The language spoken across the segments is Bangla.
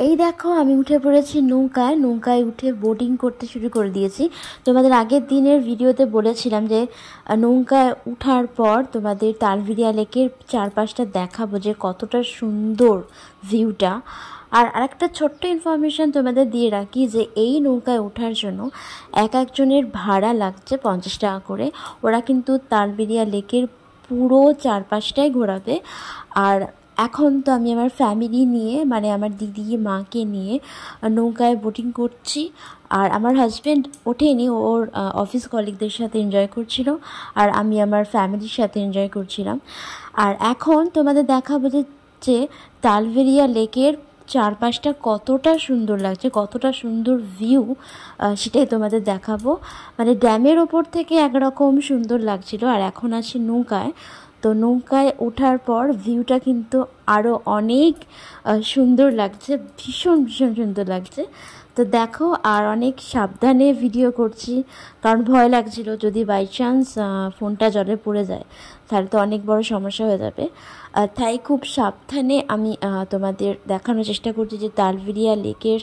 এই দেখো আমি উঠে পড়েছি নৌকায়। নৌকায় উঠে বোটিং করতে শুরু করে দিয়েছি। তোমাদের আগের দিনের ভিডিওতে বলেছিলাম যে নৌকায় উঠার পর তোমাদের তালবেড়িয়া লেকের চারপাশটা দেখাবো যে কতটা সুন্দর ভিউটা। আর আরেকটা ছোট্ট ইনফরমেশান তোমাদের দিয়ে রাখি যে এই নৌকায় ওঠার জন্য একজনের ভাড়া লাগছে 50 টাকা করে। ওরা কিন্তু তালবেড়িয়া লেকের পুরো চারপাশটাই ঘোরাবে। আর এখন তো আমি আমার ফ্যামিলি নিয়ে মানে আমার দিদি মাকে নিয়ে নৌকায় বোটিং করছি। আর আমার হাজব্যান্ড ওঠেনি, ওর অফিস কলিগদের সাথে এনজয় করছিল, আর আমি আমার ফ্যামিলির সাথে এনজয় করছিলাম। আর এখন তোমাদের দেখাবো যে তালবেড়িয়া লেকের চারপাশটা কতটা সুন্দর লাগছে, কতটা সুন্দর ভিউ, সেটাই তোমাদের দেখাবো। মানে ড্যামের ওপর থেকে একরকম সুন্দর লাগছিল, আর এখন আছি নৌকায়। তো নৌকায় ওঠার পর ভিউটা কিন্তু আরও অনেক সুন্দর লাগছে, ভীষণ ভীষণ সুন্দর লাগছে। তো দেখো, আর অনেক সাবধানে ভিডিও করছি, কারণ ভয় লাগছিল যদি বাই চান্স ফোনটা জলে পড়ে যায় তাহলে তো অনেক বড় সমস্যা হয়ে যাবে। তাই খুব সাবধানে আমি তোমাদের দেখানোর চেষ্টা করছি যে তালবেড়িয়া লেকের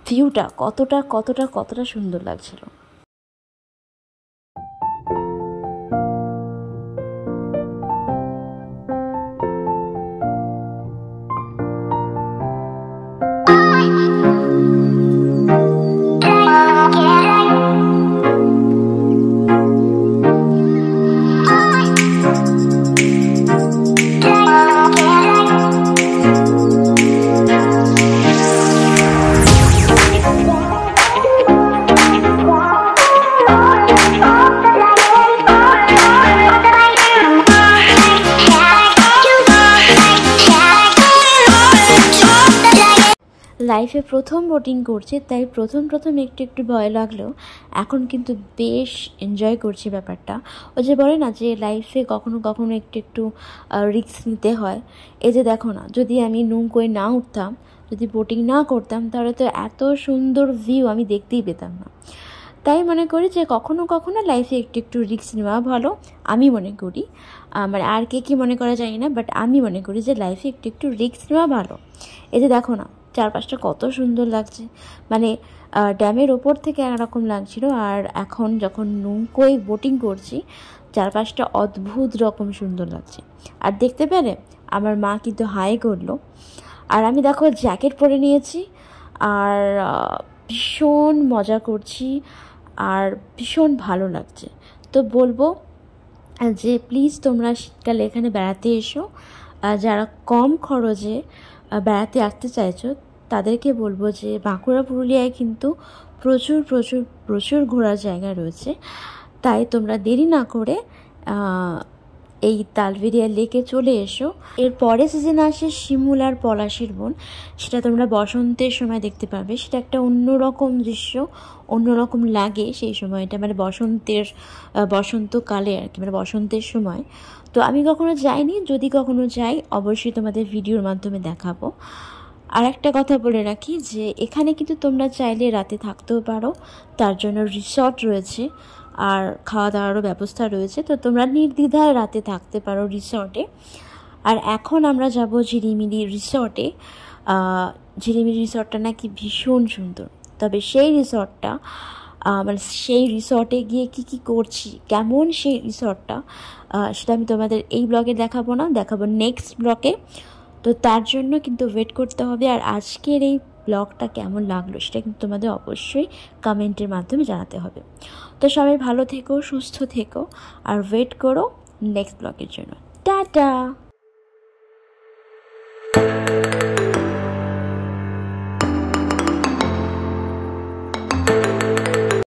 ভিউটা কতটা কতটা কতটা সুন্দর লাগছিল। লাইফে প্রথম বোটিং করছি, তাই প্রথম একটু ভয় লাগলেও এখন কিন্তু বেশ এনজয় করছি ব্যাপারটা। ও যে বলে না যে লাইফে কখনো কখনো একটু রিস্ক নিতে হয়। এই যে দেখো না, যদি আমি নৌকোয় না উঠতাম, যদি বোটিং না করতাম, তাহলে তো এত সুন্দর ভিউ আমি দেখতেই পেতাম না। তাই মনে করি যে কখনো কখনো লাইফে একটু রিস্ক নেওয়া ভালো, আমি মনে করি। মানে আর কে মনে করা যায় না, বাট আমি মনে করি যে লাইফে একটু রিস্ক নেওয়া ভালো। এই যে দেখো না, চারপাশটা কত সুন্দর লাগছে, মানে ড্যামের ওপর থেকে একরকম লাগছিল, আর এখন যখন নৌকোয় বোটিং করছি চারপাশটা অদ্ভুত রকম সুন্দর লাগছে। আর দেখতে পেলে আমার মা কিন্তু হাই করলো। আর আমি দেখো জ্যাকেট পরে নিয়েছি, আর ভীষণ মজা করছি, আর ভীষণ ভালো লাগছে। তো বলবো যে প্লিজ তোমরা শীতকালে এখানে বেড়াতে এসো। যারা কম খরচে বেড়াতে আসতে চাইছো তাদেরকে বলবো যে বাঁকুড়া পুরুলিয়ায় কিন্তু প্রচুর প্রচুর প্রচুর ঘোরার জায়গা রয়েছে। তাই তোমরা দেরি না করে এই তালবেড়িয়া লেকে চলে এসো। এর পরে সিজন আসে শিমুল আর পলাশের বন, সেটা তোমরা বসন্তের সময় দেখতে পাবে। সেটা একটা অন্যরকম দৃশ্য, অন্যরকম লাগে সেই সময়টা, মানে বসন্তকালে আর কি, মানে বসন্তের সময়। তো আমি কখনো যাইনি, যদি কখনো যাই অবশ্যই তোমাদের ভিডিওর মাধ্যমে দেখাবো। আর একটা কথা বলে রাখি যে এখানে কিন্তু তোমরা চাইলে রাতে থাকতেও পারো, তার জন্য রিসর্ট রয়েছে, আর খাওয়া দাওয়ারও ব্যবস্থা রয়েছে। তো তোমরা নির্দ্বিধায় রাতে থাকতে পারো রিসর্টে। আর এখন আমরা যাব ঝিলিমিলি রিসর্টে। ঝিলিমিলি রিসর্টটা নাকি ভীষণ সুন্দর। তবে সেই রিসর্টটা মানে সেই রিসর্টে গিয়ে কি করছি, কেমন সেই রিসর্টটা, সেটা আমি তোমাদের এই ব্লগে দেখাবো না, দেখাবো নেক্সট ব্লগে। তো তার জন্য কিন্তু ওয়েট করতে হবে। আর আজকের এই ব্লগটা কেমন লাগলো সেটা কিন্তু তোমাদের অবশ্যই কমেন্টের মাধ্যমে জানাতে হবে। তো সবাই ভালো থেকো, সুস্থ থেকো, আর ওয়েট করো নেক্সট ব্লগের জন্য। টাটা।